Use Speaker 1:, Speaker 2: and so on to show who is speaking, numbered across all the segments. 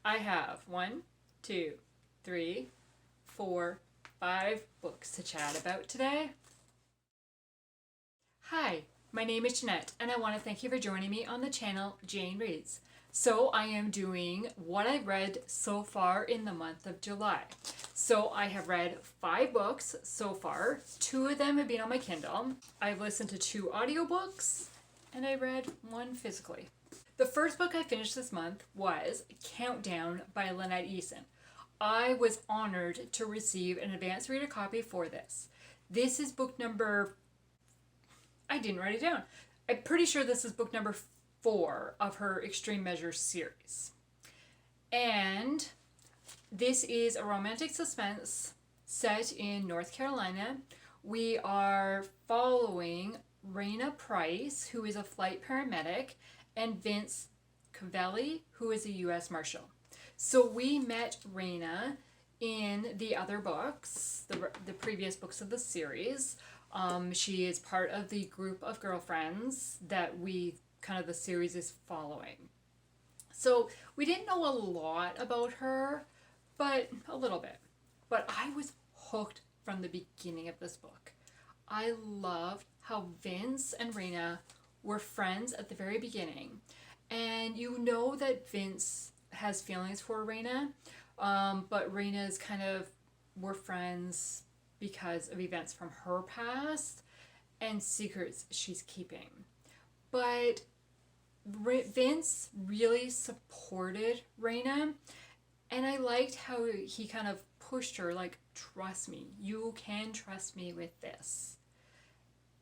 Speaker 1: I have 5 books to chat about today. Hi, my name is Jeanette, and I want to thank you for joining me on the channel Jane Reads. So I am doing what I read so far in the month of July. So I have read 5 books so far. 2 of them have been on my Kindle. I've listened to 2 audiobooks, and I read 1 physically. The first book I finished this month was Countdown by Lynette Eason. I was honored to receive an advance reader copy for this. This is book number... I didn't write it down. I'm pretty sure this is book number 4 of her Extreme Measures series. And this is a romantic suspense set in North Carolina. We are following Raina Price, who is a flight paramedic, and Vince Cavelli, who is a U.S. Marshal. So we met Raina in the other books, the previous books of the series. She is part of the group of girlfriends that the series is following. So we didn't know a lot about her, but a little bit. But I was hooked from the beginning of this book. I loved how Vince and Raina were friends at the very beginning. And you know that Vince has feelings for Raina, but Raina's were friends because of events from her past and secrets she's keeping. But Vince really supported Raina, and I liked how he kind of pushed her, like, trust me, you can trust me with this.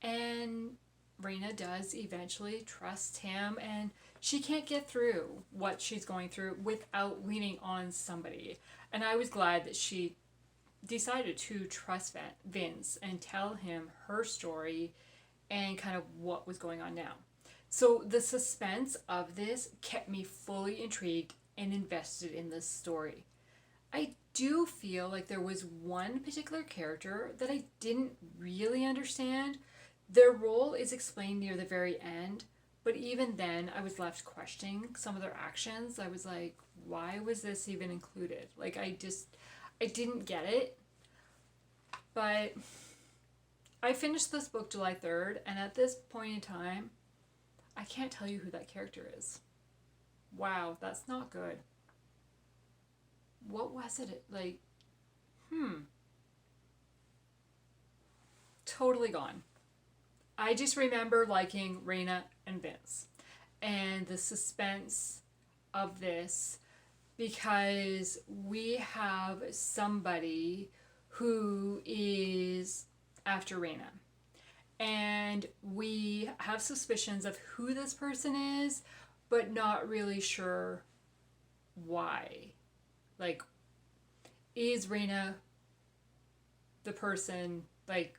Speaker 1: And Raina does eventually trust him, and she can't get through what she's going through without leaning on somebody. And I was glad that she decided to trust Vince and tell him her story and kind of what was going on now. So the suspense of this kept me fully intrigued and invested in this story. I do feel like there was one particular character that I didn't really understand. Their role is explained near the very end, but even then I was left questioning some of their actions. I was like, why was this even included? Like, I didn't get it. But I finished this book July 3rd, and at this point in time, I can't tell you who that character is. Wow, that's not good. What was it? Like, totally gone. I just remember liking Raina and Vince and the suspense of this, because we have somebody who is after Raina, and we have suspicions of who this person is, but not really sure why. Like, is Raina the person? Like,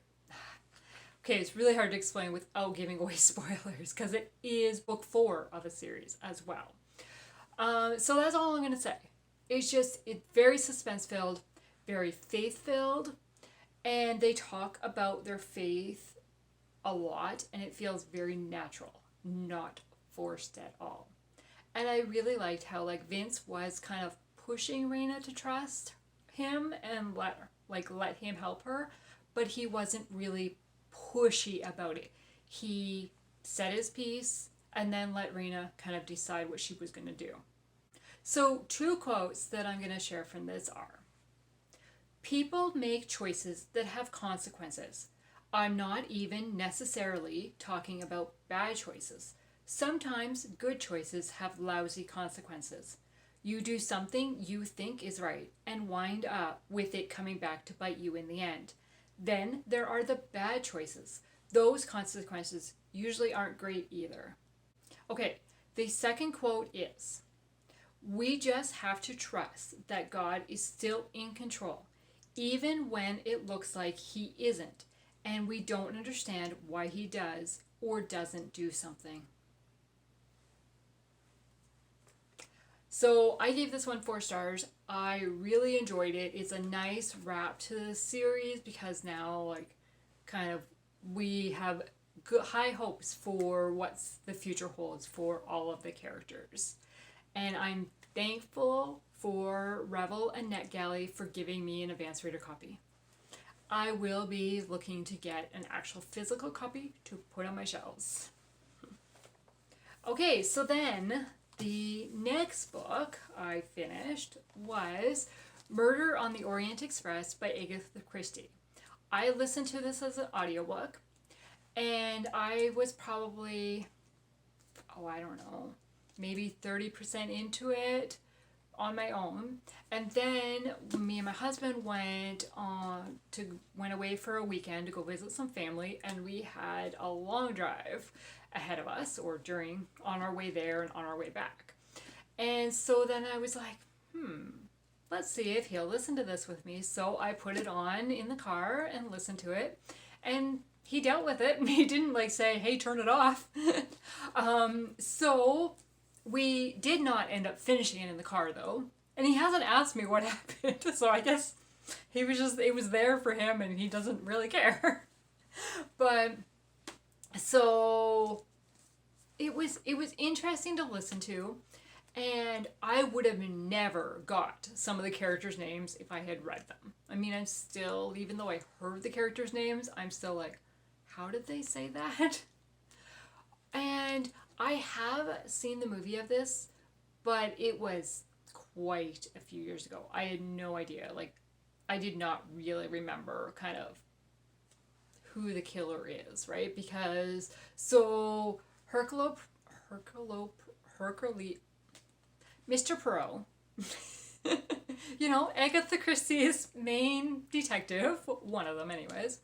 Speaker 1: okay, it's really hard to explain without giving away spoilers, because it is book 4 of a series as well. So that's all I'm going to say. It's very suspense-filled, very faith-filled, and they talk about their faith a lot, and it feels very natural, not forced at all. And I really liked how, like, Vince was kind of pushing Raina to trust him and let him help her, but he wasn't really pushy about it. He said his piece and then let Raina kind of decide what she was going to do. So 2 quotes that I'm going to share from this are: people make choices that have consequences. I'm not even necessarily talking about bad choices. Sometimes good choices have lousy consequences. You do something you think is right and wind up with it coming back to bite you in the end. Then there are the bad choices. Those consequences usually aren't great either. Okay, the second quote is: we just have to trust that God is still in control, even when it looks like he isn't, and we don't understand why he does or doesn't do something. So I gave this one 4 stars. I really enjoyed it. It's a nice wrap to the series, because now, like, kind of we have high hopes for what the future holds for all of the characters. And I'm thankful for Revel and NetGalley for giving me an advanced reader copy. I will be looking to get an actual physical copy to put on my shelves. Okay, so then the next book I finished was Murder on the Orient Express by Agatha Christie. I listened to this as an audiobook, and I was probably, I don't know, maybe 30% into it on my own. And then me and my husband went away for a weekend to go visit some family, and we had a long drive ahead of us, or on our way there and on our way back. And so then I was like, let's see if he'll listen to this with me. So I put it on in the car and listened to it, and he dealt with it. He didn't like say, hey, turn it off. So we did not end up finishing it in the car though. And he hasn't asked me what happened. So I guess it was there for him and he doesn't really care. But so it was interesting to listen to. And I would have never got some of the characters' names if I had read them. I mean, I'm still, even though I heard the characters' names, I'm still like, how did they say that? And I have seen the movie of this, but it was quite a few years ago. I had no idea. Like, I did not really remember kind of who the killer is, right? Because, so, Hercule, Mr. Poirot, you know, Agatha Christie's main detective, one of them anyways,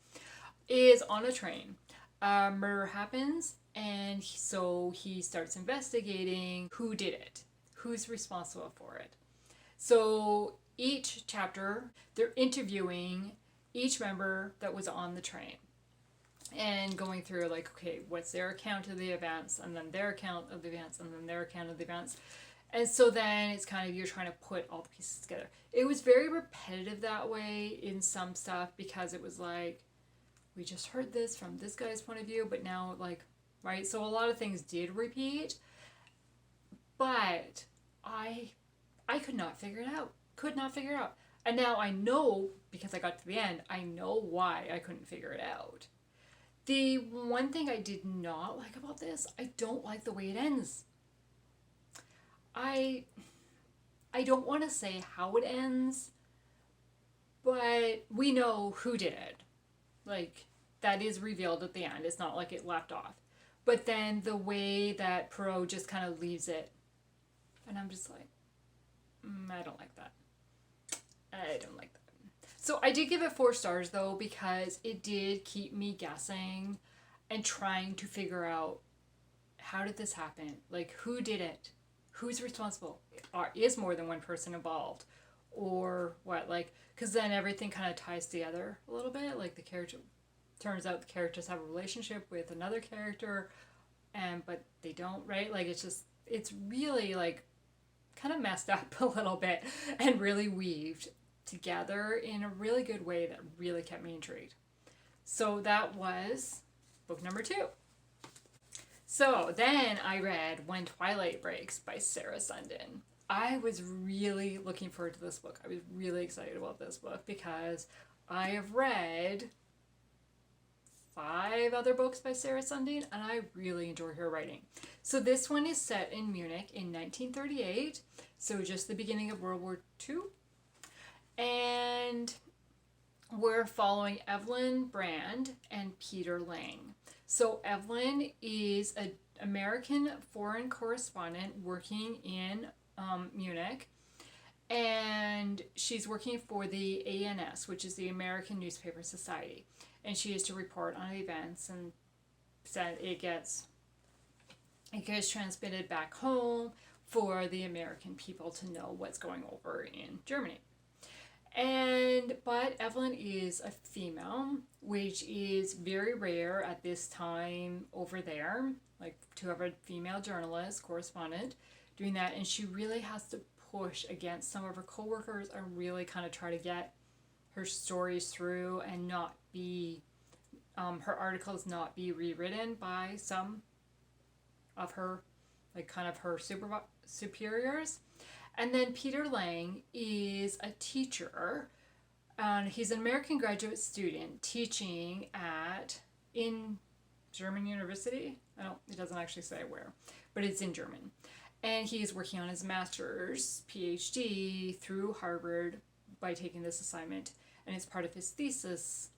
Speaker 1: is on a train. Murder happens, and so he starts investigating who did it, who's responsible for it. So each chapter, they're interviewing each member that was on the train and going through like, okay, what's their account of the events, and then their account of the events, and then their account of the events. And so then it's kind of, you're trying to put all the pieces together. It was very repetitive that way in some stuff, because it was like, we just heard this from this guy's point of view, but now like, right? So a lot of things did repeat, but I could not figure it out. Could not figure it out. And now I know, because I got to the end, I know why I couldn't figure it out. The one thing I did not like about this, I don't like the way it ends. I don't want to say how it ends, but we know who did it. Like, that is revealed at the end. It's not like it left off. But then the way that Poirot just kind of leaves it, and I'm just like, I don't like that. I don't like that. So I did give it 4 stars though, because it did keep me guessing and trying to figure out, how did this happen? Like, who did it? Who's responsible? Is more than one person involved? Or what? Like, because then everything kind of ties together a little bit. Like, the character, turns out the characters have a relationship with another character, but they don't, right? Like, it's really like kind of messed up a little bit and really weaved together in a really good way that really kept me intrigued. So that was book number 2. So then I read When Twilight Breaks by Sarah Sundin. I was really looking forward to this book. I was really excited about this book because I have read 5 other books by Sarah Sundin, and I really enjoy her writing. So this one is set in Munich in 1938, so just the beginning of World War II. And we're following Evelyn Brand and Peter Lang. So Evelyn is an American foreign correspondent working in Munich, and she's working for the ANS, which is the American Newspaper Society, and she is to report on events, and said it gets transmitted back home for the American people to know what's going over in Germany. But Evelyn is a female, which is very rare at this time over there, like to have a female journalist, correspondent, doing that. And she really has to push against some of her coworkers and really kind of try to get her stories through and not be, her articles not be rewritten by some of her, like kind of her superiors. And then Peter Lang is a teacher, and he's an American graduate student teaching in German university. It doesn't actually say where, but it's in German. And he's working on his master's PhD through Harvard by taking this assignment, and it's part of his thesis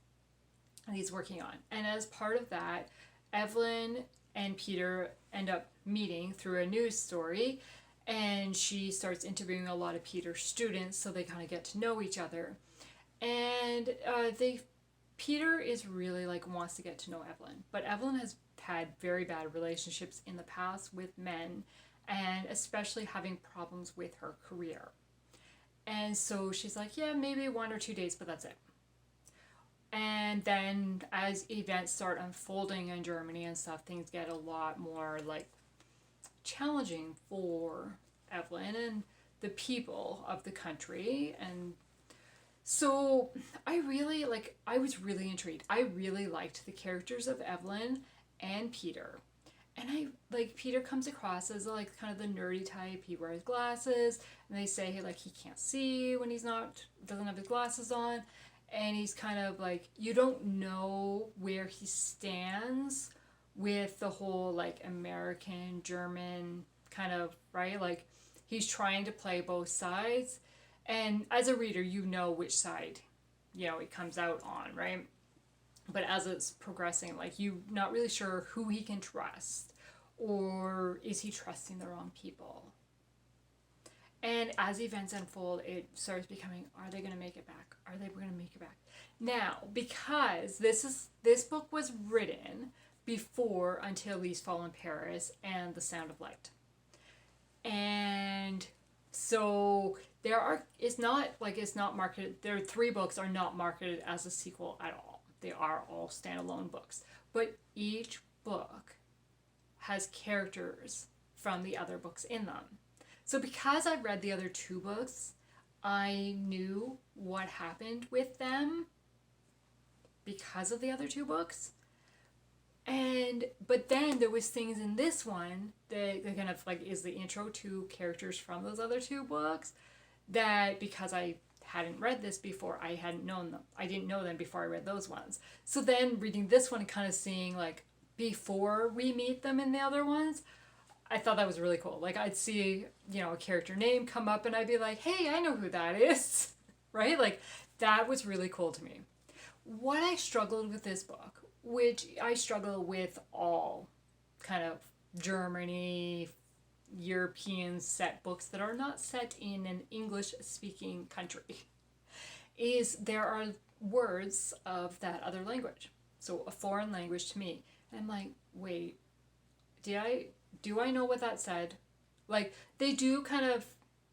Speaker 1: that he's working on. And as part of that, Evelyn and Peter end up meeting through a news story, and she starts interviewing a lot of Peter's students, so they kind of get to know each other. And Peter is really wants to get to know Evelyn, but Evelyn has had very bad relationships in the past with men, and especially having problems with her career. And so she's like, yeah, maybe 1 or 2 days, but that's it. And then as events start unfolding in Germany and stuff, things get a lot more challenging for Evelyn and the people of the country. And so I was really intrigued. I really liked the characters of Evelyn and Peter. And Peter comes across as kind of the nerdy type. He wears glasses, and they say he can't see when doesn't have his glasses on. And he's kind of you don't know where he stands with the whole American, German kind of, right? He's trying to play both sides. And as a reader, you know which side, it comes out on, right? But as it's progressing, you're not really sure who he can trust, or is he trusting the wrong people? And as events unfold, it starts becoming, are they going to make it back? Are they going to make it back? Now, because this book was written before Until Leaves Fall in Paris and The Sound of Light. And so it's not marketed, their 3 books are not marketed as a sequel at all. They are all standalone books. But each book has characters from the other books in them. So because I read the other 2 books, I knew what happened with them because of the other 2 books. But then there was things in this one that kind of is the intro to characters from those other 2 books that, because I hadn't read this before, I hadn't known them. I didn't know them before I read those ones. So then reading this one and kind of seeing before we meet them in the other ones, I thought that was really cool. I'd see, a character name come up and I'd be like, hey, I know who that is, right? That was really cool to me. What I struggled with this book, which I struggle with all kind of Germany, European set books that are not set in an English-speaking country, is there are words of that other language. So a foreign language to me. And I'm like, wait, do I know what that said? They do kind of,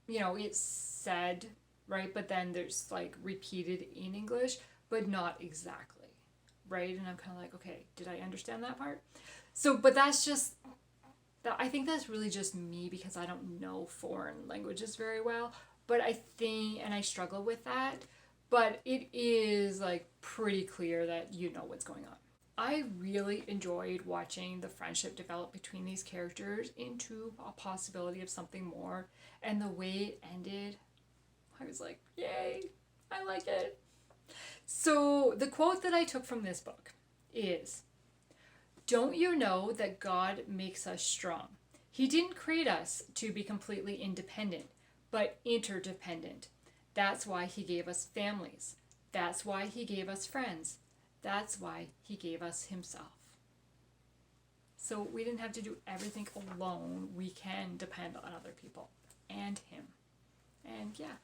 Speaker 1: it's said, right? But then there's repeated in English, but not exactly, right? And I'm kind of okay, did I understand that part? So, but that's just, I think that's really just me because I don't know foreign languages very well. But I think, and I struggle with that, but it is pretty clear that you know what's going on. I really enjoyed watching the friendship develop between these characters into a possibility of something more. And the way it ended, I was like, yay, I like it. So the quote that I took from this book is, "Don't you know that God makes us strong? He didn't create us to be completely independent, but interdependent. That's why he gave us families. That's why he gave us friends. That's why he gave us himself." So we didn't have to do everything alone. We can depend on other people and him. And yeah.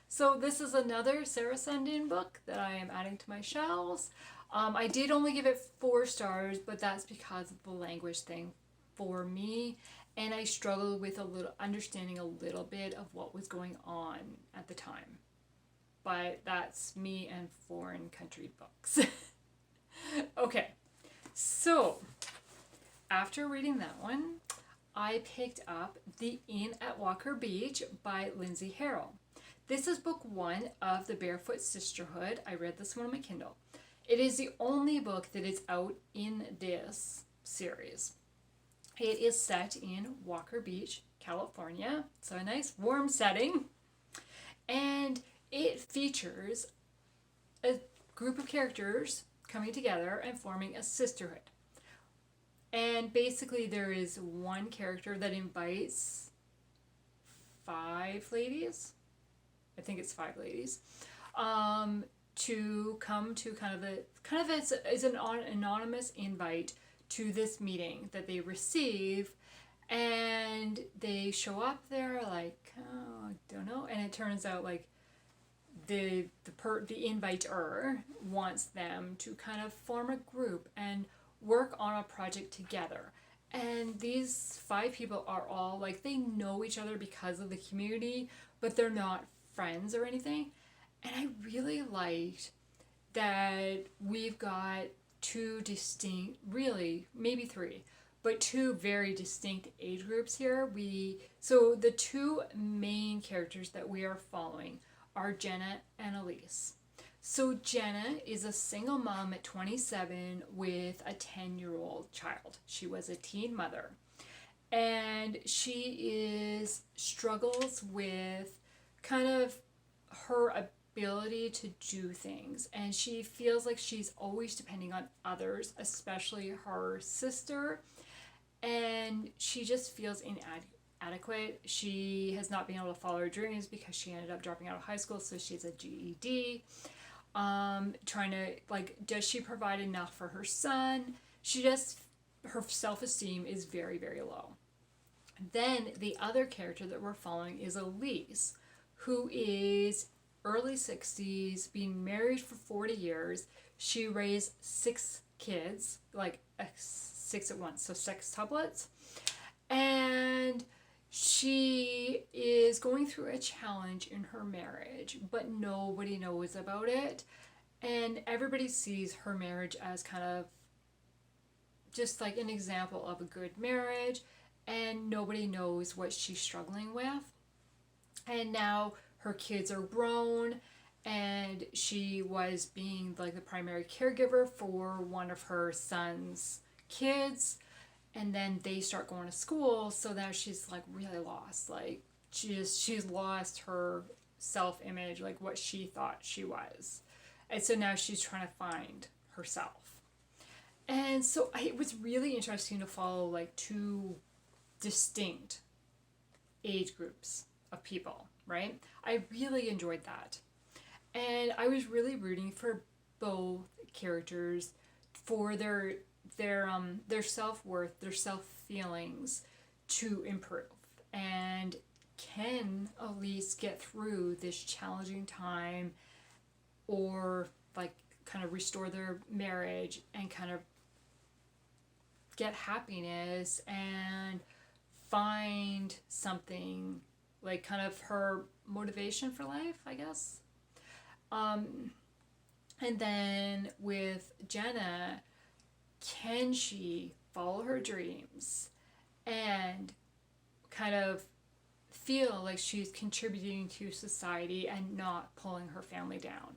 Speaker 1: So this is another Sarah Sundin book that I am adding to my shelves. I did only give it 4 stars, but that's because of the language thing for me. And I struggled with understanding a little bit of what was going on at the time. But that's me and foreign country books. Okay, so after reading that one, I picked up The Inn at Walker Beach by Lindsay Harrell. This is book 1 of the Barefoot Sisterhood. I read this one on my Kindle. It is the only book that is out in this series. It is set in Walker Beach, California. So a nice warm setting. And it features a group of characters coming together and forming a sisterhood. And basically there is one character that invites 5 ladies, I think it's 5 ladies, to come to kind of as an anonymous invite to this meeting that they receive, and they show up there like, oh, I don't know, and it turns out like the inviter wants them to kind of form a group and work on a project together. And these 5 people are all like, they know each other because of the community, but they're not friends or anything. And I really liked that we've got 2 distinct, really maybe 3, but 2 very distinct age groups here. So the 2 main characters that we are following are Jenna and Elise. So Jenna is a single mom at 27 with a 10-year-old child. She was a teen mother. And she struggles with kind of her ability to do things. And she feels like she's always depending on others, especially her sister. And she just feels inadequate. She has not been able to follow her dreams because she ended up dropping out of high school, so she's a GED. Trying to, like, does she provide enough for her son? Her self-esteem is very, very low. Then the other character that we're following is Elise, who is early 60s, being married for 40 years. She raised 6 kids, like 6 at once, so 6 tuplets. And she is going through a challenge in her marriage, but nobody knows about it. And everybody sees her marriage as kind of just like an example of a good marriage, and nobody knows what she's struggling with. And now her kids are grown, and she was being like the primary caregiver for one of her son's kids. And then they start going to school, so now she's like really lost. Like she's lost her self-image, like what she thought she was. And so now she's trying to find herself. And so it was really interesting to follow like 2 distinct age groups of people, right? I really enjoyed that. And I was really rooting for both characters for their self-worth, their self-feelings to improve. And can Elise get through this challenging time, or like kind of restore their marriage and kind of get happiness and find something like kind of her motivation for life, I guess. And then with Jenna, can she follow her dreams and kind of feel like she's contributing to society and not pulling her family down?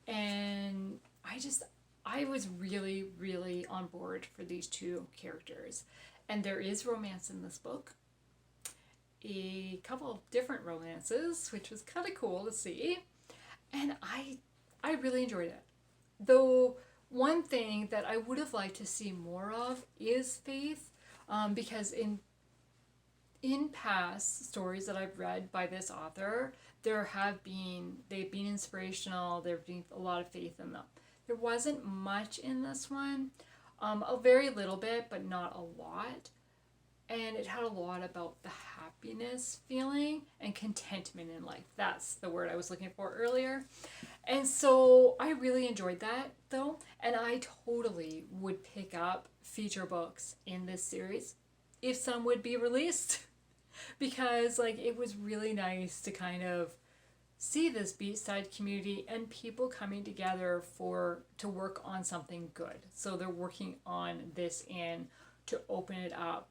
Speaker 1: And I was really, really on board for these 2 characters. And there is romance in this book. A couple of different romances, which was kind of cool to see. And I really enjoyed it. Though one thing that I would have liked to see more of is faith, because in past stories that I've read by this author, they've been inspirational, there've been a lot of faith in them. There wasn't much in this one, a very little bit, but not a lot. And it had a lot about the happiness feeling and contentment in life. That's the word I was looking for earlier. And so I really enjoyed that, though. And I totally would pick up feature books in this series if some would be released. Because like it was really nice to kind of see this Beachside community and people coming together to work on something good. So they're working on this inn to open it up.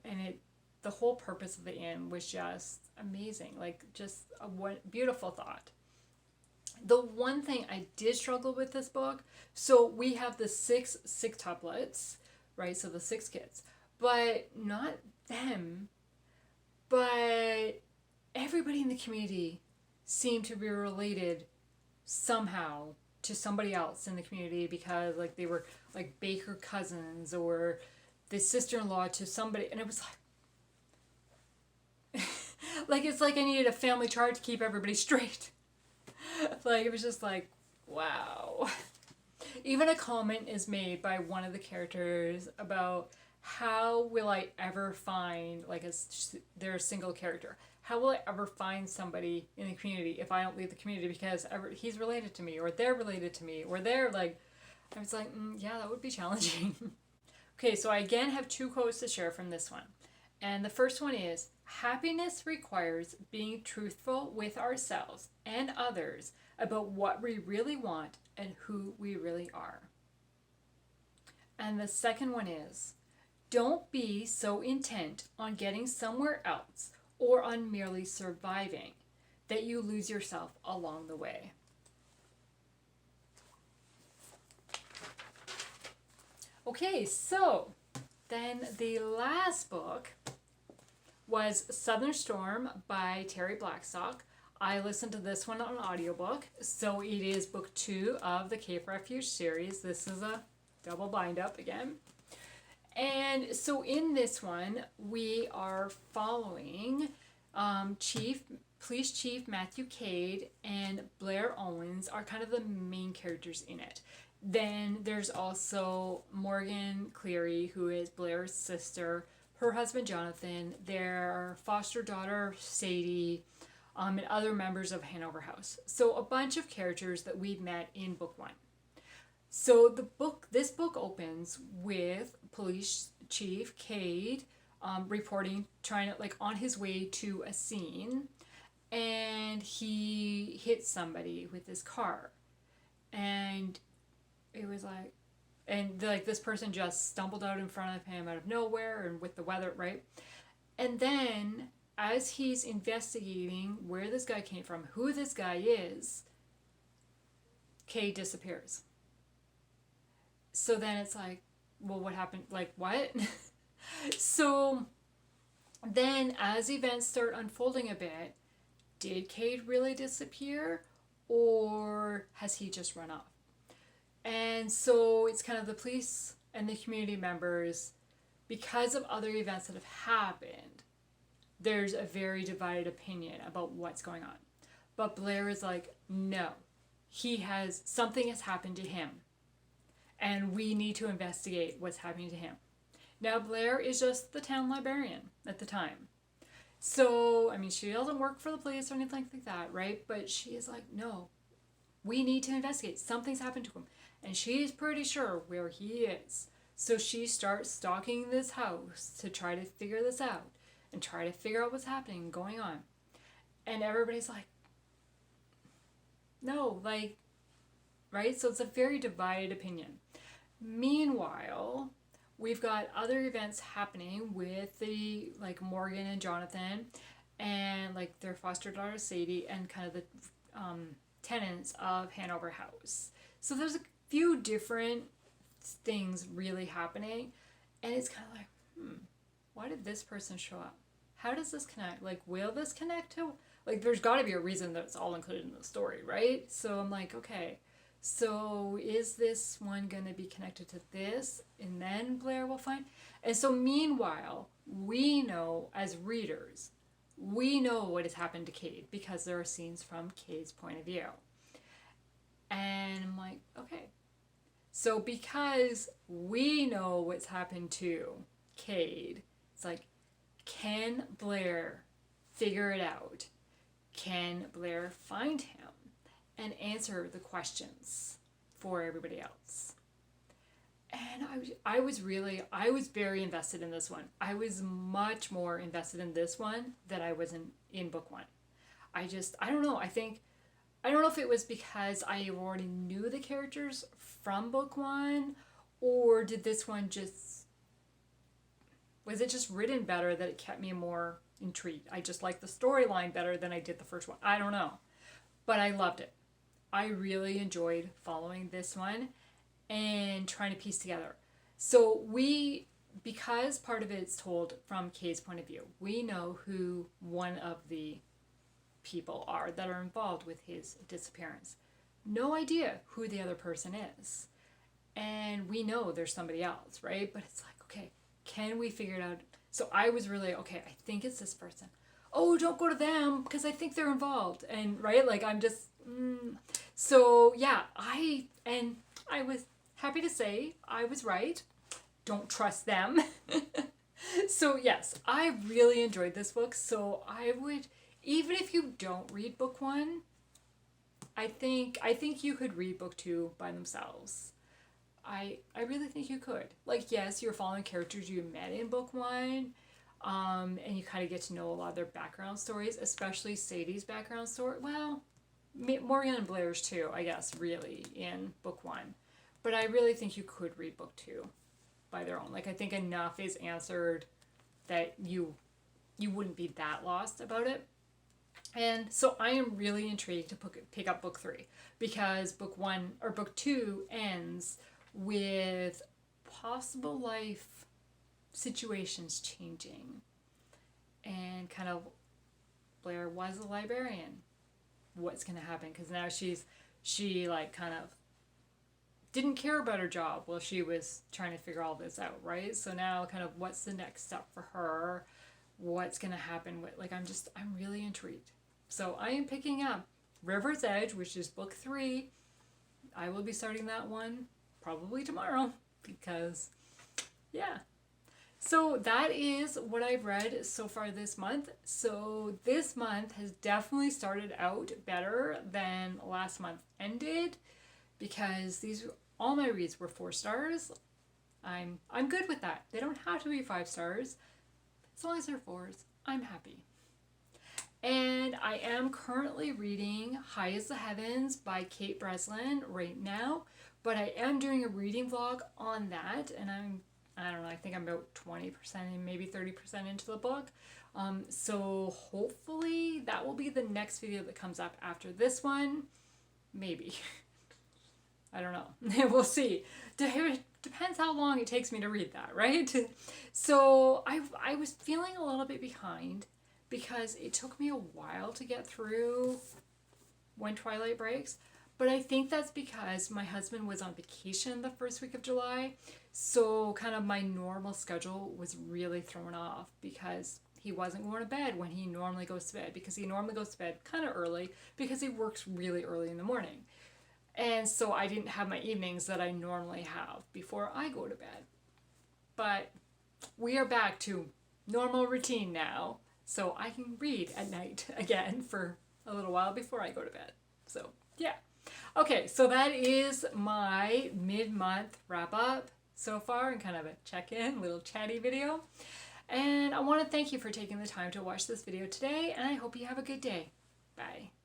Speaker 1: And the whole purpose of the inn was just amazing, like just a beautiful thought. The one thing I did struggle with this book, so we have the six tuplets, right? So the 6 kids, but not them but everybody in the community seemed to be related somehow to somebody else in the community, because like they were like Baker cousins or the sister-in-law to somebody, and it was like like it's like I needed a family chart to keep everybody straight. Like it was just like, wow. Even a comment is made by one of the characters about how will I ever find, like they're a single character, how will I ever find somebody in the community if I don't leave the community, because he's related to me or they're related to me or they're like, I was like, yeah, that would be challenging. Okay, so I again have two quotes to share from this one. And the first one is, happiness requires being truthful with ourselves and others about what we really want and who we really are. And the second one is, don't be so intent on getting somewhere else or on merely surviving that you lose yourself along the way. Okay, so then the last book was Southern Storm by Terri Blackstock. I listened to this one on audiobook, so it is book 2 of the Cave Refuge series. This is a double bind up again. And so in this one, we are following Police Chief Matthew Cade and Blair Owens are kind of the main characters in it. Then there's also Morgan Cleary, who is Blair's sister, her husband Jonathan, their foster daughter Sadie, and other members of Hanover House. So a bunch of characters that we've met in book 1. So this book opens with Police Chief Cade reporting, trying to, like, on his way to a scene, and he hits somebody with his car, and it was like, and like this person just stumbled out in front of him out of nowhere, and with the weather, right? And then as he's investigating where this guy came from, who this guy is, Cade disappears. So then it's like, well, what happened? Like, what? So then as events start unfolding a bit, did Cade really disappear, or has he just run off? And so it's kind of the police and the community members, because of other events that have happened, there's a very divided opinion about what's going on. But Blair is like, no, something has happened to him, and we need to investigate what's happening to him. Now, Blair is just the town librarian at the time. So, I mean, she doesn't work for the police or anything like that, right? But she is like, no, we need to investigate. Something's happened to him. And she's pretty sure where he is. So she starts stalking this house to try to figure this out and try to figure out what's happening and going on. And everybody's like, no, like, right? So it's a very divided opinion. Meanwhile, we've got other events happening with the, like, Morgan and Jonathan and, like, their foster daughter Sadie and kind of the tenants of Hanover House. So there's a few different things really happening, and it's kind of like, why did this person show up? How does this connect? Like, will this connect to, like, there's got to be a reason that it's all included in the story, right? So I'm like, okay, so is this one going to be connected to this, and then Blair will find? And so meanwhile, we know as readers, we know what has happened to Cade because there are scenes from Cade's point of view. And I'm like, okay. So because we know what's happened to Cade, it's like, can Blair figure it out? Can Blair find him and answer the questions for everybody else? And I was very invested in this one. I was much more invested in this one than I was in book 1. I don't know. I don't know if it was because I already knew the characters from book 1, or did this one was it just written better that it kept me more intrigued? I just liked the storyline better than I did the first one. I don't know. But I loved it. I really enjoyed following this one and trying to piece together. So we because part of it's told from Kay's point of view, we know who one of the people are that are involved with his disappearance. No idea who the other person is. And we know there's somebody else, right? But it's like, okay, can we figure it out? So I was really, okay, I think it's this person. Oh, don't go to them because I think they're involved. And right, like I'm just, So yeah, I was happy to say I was right. Don't trust them. So yes, I really enjoyed this book. So I would, even if you don't read book 1, I think you could read book 2 by themselves. I really think you could. Like, yes, you're following characters you met in book 1, and you kind of get to know a lot of their background stories, especially Sadie's background story. Well, Morgan and Blair's too, I guess, really, in book 1. But I really think you could read book 2 by their own. Like, I think enough is answered that you wouldn't be that lost about it. And so I am really intrigued to pick up book 3 because book 2 ends with possible life situations changing, and kind of Blair was a librarian. What's going to happen? Because now she like kind of didn't care about her job while she was trying to figure all this out, right? So now kind of what's the next step for her? What's going to happen with, like, I'm really intrigued. So I am picking up River's Edge, which is book 3. I will be starting that one probably tomorrow because, yeah. So that is what I've read so far this month. So this month has definitely started out better than last month ended because all my reads were 4 stars. I'm good with that. They don't have to be 5 stars. As long as they're 4s, I'm happy. And I am currently reading High as the Heavens by Kate Breslin right now, but I am doing a reading vlog on that, and I don't know, I think I'm about 20% and maybe 30% into the book. So hopefully that will be the next video that comes up after this one. Maybe. I don't know. We'll see. Depends how long it takes me to read that, right? So I was feeling a little bit behind because it took me a while to get through When Twilight Breaks. But I think that's because my husband was on vacation the first week of July. So kind of my normal schedule was really thrown off because he wasn't going to bed when he normally goes to bed. Because he normally goes to bed kind of early because he works really early in the morning. And so I didn't have my evenings that I normally have before I go to bed. But we are back to normal routine now. So I can read at night again for a little while before I go to bed. So, yeah. Okay, so that is my mid-month wrap-up so far, and kind of a check-in, little chatty video. And I want to thank you for taking the time to watch this video today, and I hope you have a good day. Bye.